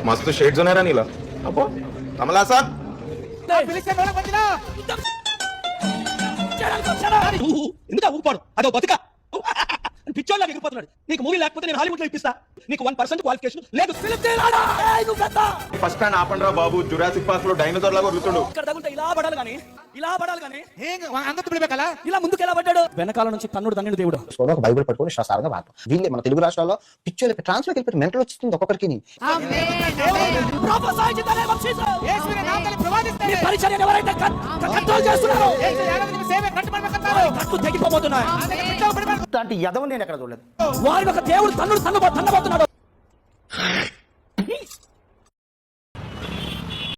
मस्त शेड्स ఉన్నారా నీలా అబ్బో కమలా సార్ ఎందుకు ఊపాడు అదో బతుక పిచ్చోళ్ళ ఎగిరిపోతున్నాడు. నీకు మూవీ లేకపోతే నేను హాలీవుడ్ లో ఇప్పిస్తా. నీకు 1% క్వాలిఫికేషన్ లేదు. ఫస్ట్ టైం ఆపండ్రా బాబు. జురాసిక్ పార్క్ లో డైనోసార్ లాగా వదులుతుండు. ఇక్కడ తగులుతా ఇలా పడాలి గానీ ఇలా ముందుకు ఎలా పడ్డాడు? వెనకాల నుంచి తన్నుడు తన్నుడు దేవుడు. ఒక బైబిల్ పట్టుకొని శాస్త్రంగా వాడతాం. వీళ్ళే మన తెలుగు రాష్ట్రాల్లో పిచ్చోళ్ళకి ట్రాన్స్లోకి వెళ్ళిపోయి మెంటల్ వచ్చింది ఒక్కొక్కరికి. వారి ఒక దేవుడు తన్నుడు తన్నబోతున్నాడు.